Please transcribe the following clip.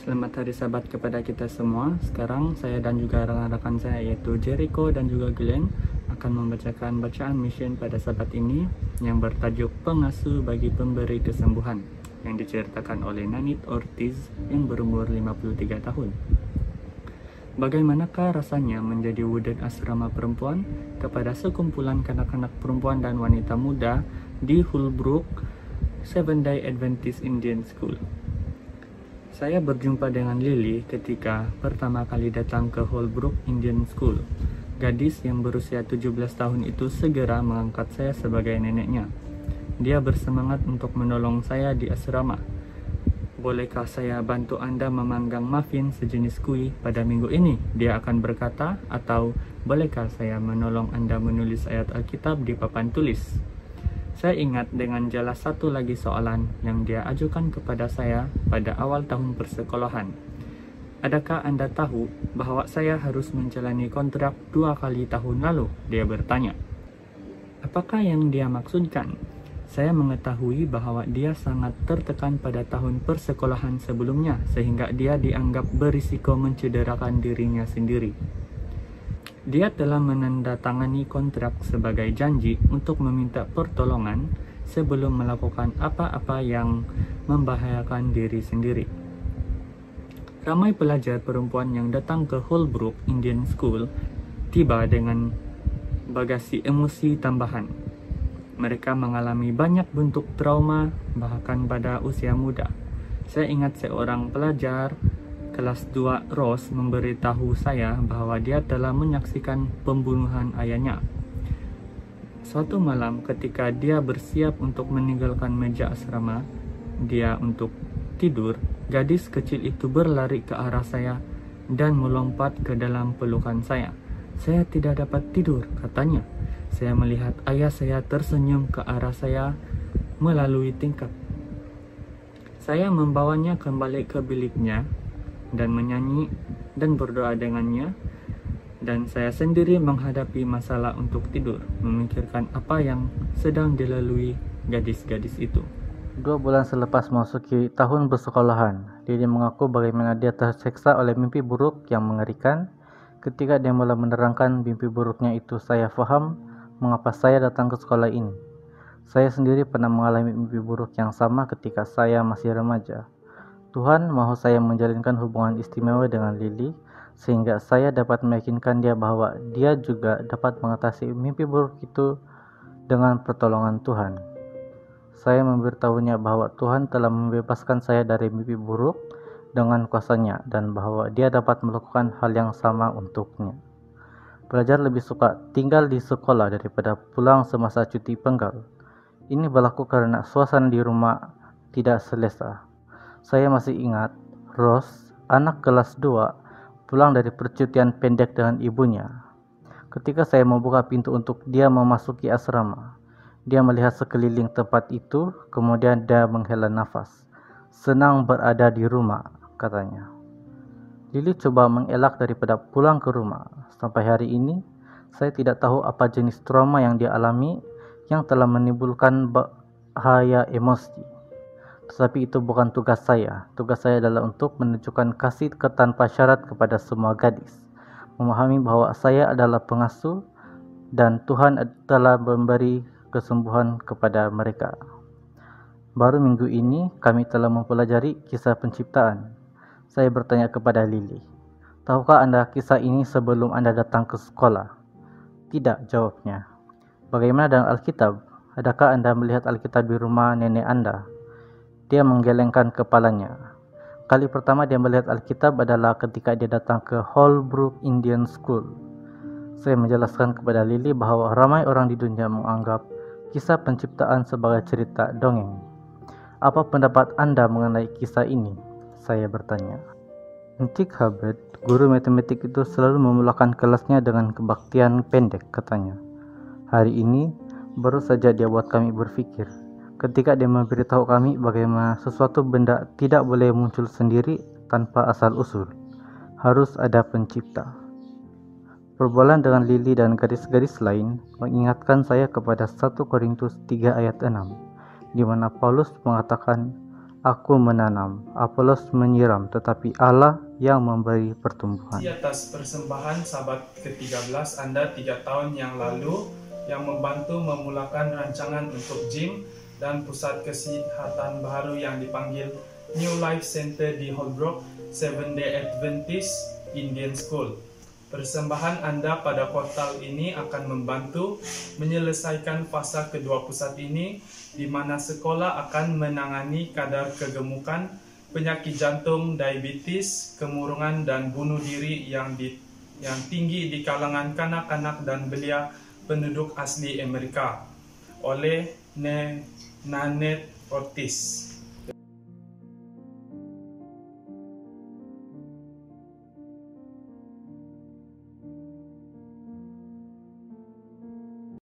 Selamat hari Sabat kepada kita semua. Sekarang saya dan juga rekan-rekan saya yaitu Jericho dan juga Glenn akan membacakan bacaan mission pada Sabat ini yang bertajuk Pengasuh bagi Pemberi Kesembuhan yang diceritakan oleh Nanit Ortiz yang berumur 53 tahun. Bagaimanakah rasanya menjadi warden asrama perempuan kepada sekumpulan kanak-kanak perempuan dan wanita muda di Holbrook Seventh-day Adventist Indian School? Saya berjumpa dengan Lily ketika pertama kali datang ke Holbrook Indian School. Gadis yang berusia 17 tahun itu segera mengangkat saya sebagai neneknya. Dia bersemangat untuk menolong saya di asrama. Bolehkah saya bantu Anda memanggang muffin sejenis kue pada minggu ini? Dia akan berkata, atau bolehkah saya menolong Anda menulis ayat Alkitab di papan tulis? Saya ingat dengan jelas satu lagi soalan yang dia ajukan kepada saya pada awal tahun persekolahan. Adakah Anda tahu bahwa saya harus menjalani kontrak 2 kali tahun lalu? Dia bertanya. Apakah yang dia maksudkan? Saya mengetahui bahwa dia sangat tertekan pada tahun persekolahan sebelumnya sehingga dia dianggap berisiko mencederakan dirinya sendiri. Dia telah menandatangani kontrak sebagai janji untuk meminta pertolongan sebelum melakukan apa-apa yang membahayakan diri sendiri. Ramai pelajar perempuan yang datang ke Holbrook Indian School tiba dengan bagasi emosi tambahan. Mereka mengalami banyak bentuk trauma bahkan pada usia muda. Saya ingat seorang pelajar kelas 2 Rose memberitahu saya bahwa dia telah menyaksikan pembunuhan ayahnya. Suatu malam ketika dia bersiap untuk meninggalkan meja asrama dia untuk tidur, gadis kecil itu berlari ke arah saya dan melompat ke dalam pelukan saya. Saya tidak dapat tidur, katanya. Saya melihat ayah saya tersenyum ke arah saya melalui tingkap. Saya membawanya kembali ke biliknya dan menyanyi dan berdoa dengannya, dan saya sendiri menghadapi masalah untuk tidur, memikirkan apa yang sedang dilalui gadis-gadis itu. 2 bulan selepas memasuki tahun bersekolahan, Lily mengaku bagaimana dia terseksa oleh mimpi buruk yang mengerikan. Ketika dia mulai menerangkan mimpi buruknya itu, saya faham mengapa saya datang ke sekolah ini. Saya sendiri pernah mengalami mimpi buruk yang sama ketika saya masih remaja. Tuhan mahu saya menjalinkan hubungan istimewa dengan Lily, sehingga saya dapat meyakinkan dia bahwa dia juga dapat mengatasi mimpi buruk itu dengan pertolongan Tuhan. Saya memberitahunya bahwa Tuhan telah membebaskan saya dari mimpi buruk dengan kuasa-Nya dan bahwa dia dapat melakukan hal yang sama untuknya. Pelajar lebih suka tinggal di sekolah daripada pulang semasa cuti penggal. Ini berlaku karena suasana di rumah tidak selesa. Saya masih ingat Rose, anak kelas 2, pulang dari percutian pendek dengan ibunya. Ketika saya membuka pintu untuk dia memasuki asrama, dia melihat sekeliling tempat itu, kemudian dia menghela nafas. Senang berada di rumah, katanya. Lily coba mengelak daripada pulang ke rumah. Sampai hari ini, saya tidak tahu apa jenis trauma yang dia alami yang telah menimbulkan bahaya emosi. Tetapi itu bukan tugas saya. Tugas saya adalah untuk menunjukkan kasih tanpa syarat kepada semua gadis. Memahami bahwa saya adalah pengasuh dan Tuhan telah memberi kesembuhan kepada mereka. Baru minggu ini kami telah mempelajari kisah penciptaan. Saya bertanya kepada Lily, tahukah Anda kisah ini sebelum Anda datang ke sekolah? Tidak, jawabnya. Bagaimana dengan Alkitab? Adakah Anda melihat Alkitab di rumah nenek Anda? Dia menggelengkan kepalanya. Kali pertama dia melihat Alkitab adalah ketika dia datang ke Holbrook Indian School. Saya menjelaskan kepada Lily bahwa ramai orang di dunia menganggap kisah penciptaan sebagai cerita dongeng. Apa pendapat Anda mengenai kisah ini? Saya bertanya. Nick Hubbard, guru matematik itu selalu memulakan kelasnya dengan kebaktian pendek, katanya. Hari ini baru saja dia buat kami berpikir. Ketika dia memberitahu kami bagaimana sesuatu benda tidak boleh muncul sendiri tanpa asal-usul. Harus ada pencipta. Perbualan dengan Lily dan gadis-gadis lain mengingatkan saya kepada 1 Korintus 3 ayat 6, di mana Paulus mengatakan, Aku menanam, Apolos menyiram, tetapi Allah yang memberi pertumbuhan. Di atas persembahan sahabat ke-13 Anda 3 tahun yang lalu yang membantu memulakan rancangan untuk gym dan pusat kesihatan baru yang dipanggil New Life Center di Holbrook Seventh-day Adventist Indian School. Persembahan Anda pada kuartal ini akan membantu menyelesaikan fasa kedua pusat ini, di mana sekolah akan menangani kadar kegemukan, penyakit jantung, diabetes, kemurungan dan bunuh diri yang tinggi di kalangan kanak-kanak dan belia penduduk asli Amerika oleh Nanette Ortiz.